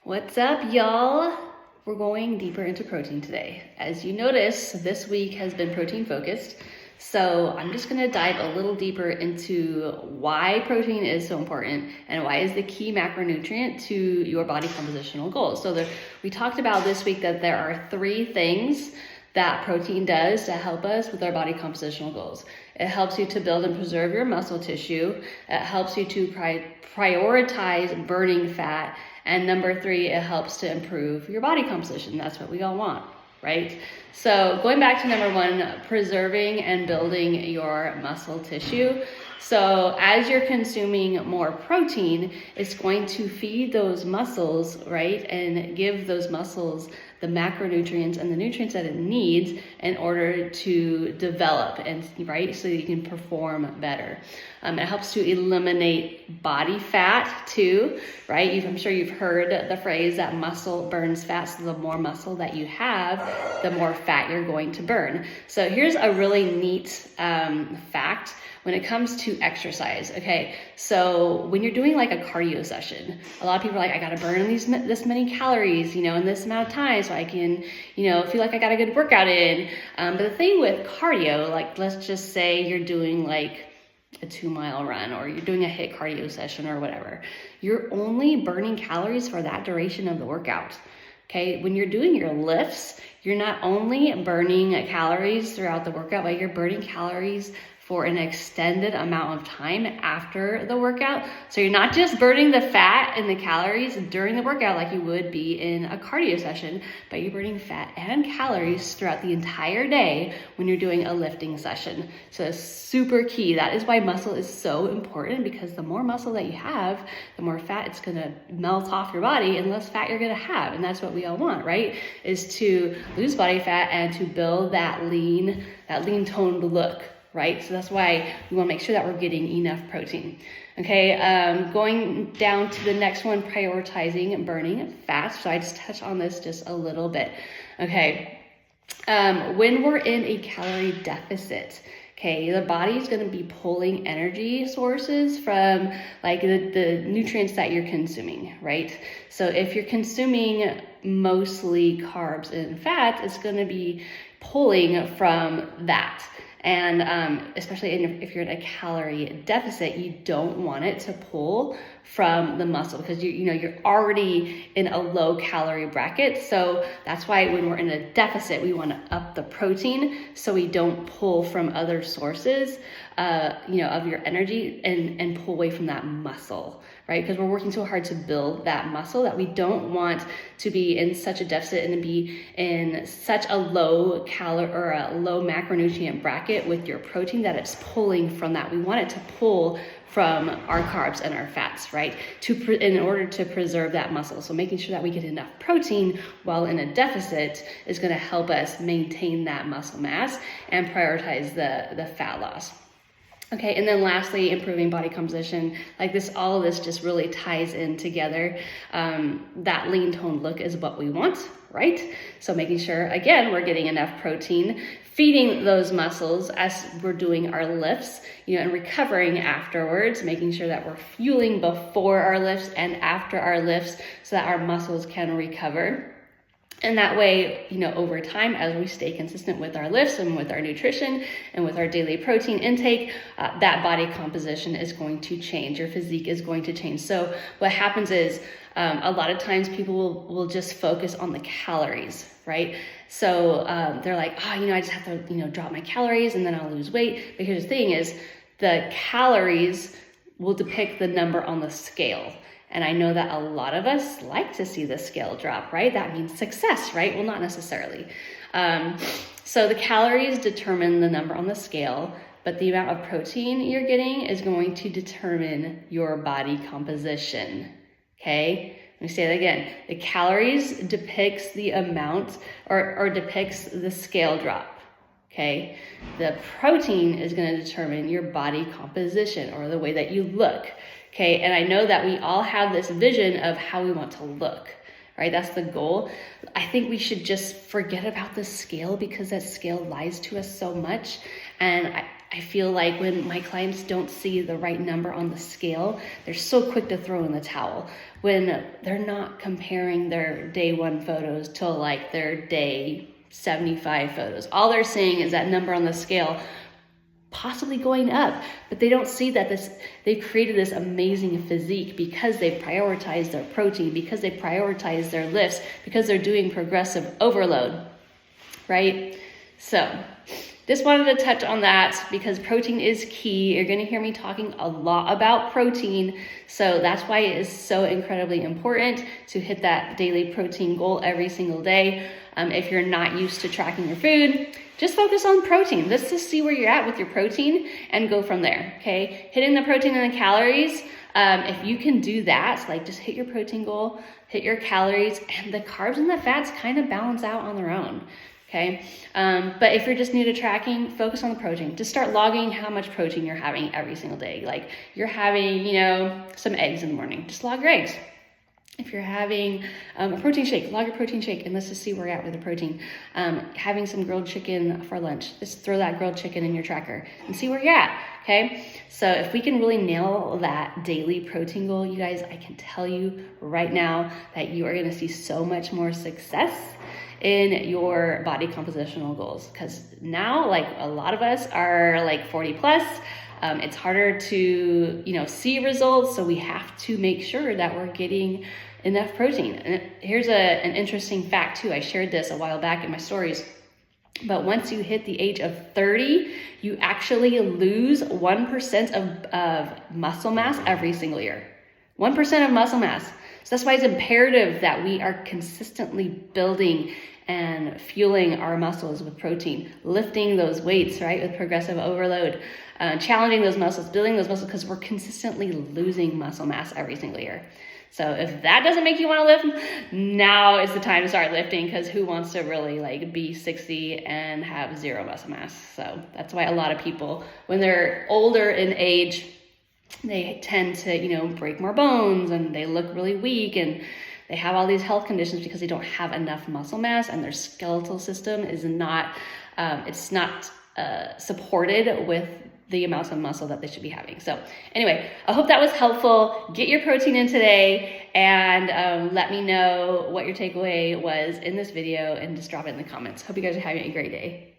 What's up, y'all? We're going deeper into protein today. As you notice, this week has been protein focused. So I'm just gonna dive a little deeper into why protein is so important and why is the key macronutrient to your body compositional goals. So we talked about this week that there are 3 things that protein does to help us with our body compositional goals. It helps you to build and preserve your muscle tissue. It helps you to prioritize burning fat. And number 3, it helps to improve your body composition. That's what we all want, right? So going back to number 1, preserving and building your muscle tissue. So as you're consuming more protein, it's going to feed those muscles, right? And give those muscles the macronutrients and the nutrients that it needs in order to develop and right, so that you can perform better. It helps to eliminate body fat too, right? I'm sure you've heard the phrase that muscle burns fat. So the more muscle that you have, the more fat you're going to burn. So here's a really neat fact when it comes to exercise. Okay, so when you're doing like a cardio session, a lot of people are like, I gotta burn this many calories, in this amount of time so I can, feel like I got a good workout in. But the thing with cardio, like let's just say you're doing like a 2-mile run or you're doing a HIIT cardio session or whatever, you're only burning calories for that duration of the workout. Okay, when you're doing your lifts, you're not only burning calories throughout the workout, but you're burning calories for an extended amount of time after the workout. So you're not just burning the fat and the calories during the workout like you would be in a cardio session, but you're burning fat and calories throughout the entire day when you're doing a lifting session. So it's super key. That is why muscle is so important, because the more muscle that you have, the more fat it's gonna melt off your body and less fat you're gonna have. And that's what we all want, right? Is to lose body fat and to build that lean toned look. Right? So that's why we want to make sure that we're getting enough protein. Okay, going down to the next one, prioritizing burning fat. So I just touched on this just a little bit. Okay, when we're in a calorie deficit, okay, the body's going to be pulling energy sources from like the nutrients that you're consuming, right? So if you're consuming mostly carbs and fat, it's going to be pulling from that. And especially if you're in a calorie deficit, you don't want it to pull from the muscle, because you're already in a low calorie bracket. So that's why when we're in a deficit, we want to up the protein so we don't pull from other sources of your energy and pull away from that muscle, right? Because we're working so hard to build that muscle that we don't want to be in such a deficit and to be in such a low calorie or a low macronutrient bracket with your protein that it's pulling from that. We want it to pull from our carbs and our fats, right? In order to preserve that muscle. So making sure that we get enough protein while in a deficit is going to help us maintain that muscle mass and prioritize the fat loss. Okay, and then lastly, improving body composition. Like this, all of this just really ties in together. That lean toned look is what we want, right? So making sure, again, we're getting enough protein, feeding those muscles as we're doing our lifts, and recovering afterwards, making sure that we're fueling before our lifts and after our lifts so that our muscles can recover. And that way, over time, as we stay consistent with our lifts and with our nutrition and with our daily protein intake, that body composition is going to change. Your physique is going to change. So what happens is a lot of times people will just focus on the calories, right? So they're like, I just have to, drop my calories and then I'll lose weight. But here's the thing is, the calories will depict the number on the scale. And I know that a lot of us like to see the scale drop, right? That means success, right? Well, not necessarily. So the calories determine the number on the scale, but the amount of protein you're getting is going to determine your body composition, okay? Let me say that again. The calories depicts the amount or depicts the scale drop. Okay, the protein is going to determine your body composition or the way that you look. Okay, and I know that we all have this vision of how we want to look, right? That's the goal. I think we should just forget about the scale, because that scale lies to us so much. And I feel like when my clients don't see the right number on the scale, they're so quick to throw in the towel when they're not comparing their day 1 photos to like their day 75 photos. All they're seeing is that number on the scale possibly going up, but they don't see that they've created this amazing physique because they've prioritized their protein, because they prioritize their lifts, because they're doing progressive overload, right? So just wanted to touch on that because protein is key. You're going to hear me talking a lot about protein. So that's why it is so incredibly important to hit that daily protein goal every single day. If you're not used to tracking your food, just focus on protein. Let's just see where you're at with your protein and go from there, okay? Hitting the protein and the calories, if you can do that, like just hit your protein goal, hit your calories, and the carbs and the fats kind of balance out on their own. Okay, but if you're just new to tracking, focus on the protein. Just start logging how much protein you're having every single day. Like you're having, some eggs in the morning, just log your eggs. If you're having a protein shake, log your protein shake, and let's just see where you're at with the protein. Having some grilled chicken for lunch, just throw that grilled chicken in your tracker and see where you're at, okay? So if we can really nail that daily protein goal, you guys, I can tell you right now that you are gonna see so much more success in your body compositional goals, because now like a lot of us are like 40 plus. It's harder to see results, so we have to make sure that we're getting enough protein. And here's an interesting fact too. I shared this a while back in my stories, but once you hit the age of 30, you actually lose 1% of muscle mass every single year. 1% of muscle mass. So that's why it's imperative that we are consistently building and fueling our muscles with protein, lifting those weights, right, with progressive overload, challenging those muscles, building those muscles, because we're consistently losing muscle mass every single year. So if that doesn't make you want to lift, now is the time to start lifting, because who wants to really like be 60 and have zero muscle mass? So that's why a lot of people, when they're older in age, they tend to, break more bones and they look really weak and they have all these health conditions because they don't have enough muscle mass and their skeletal system is not, supported with the amounts of muscle that they should be having. So anyway, I hope that was helpful. Get your protein in today and let me know what your takeaway was in this video and just drop it in the comments. Hope you guys are having a great day.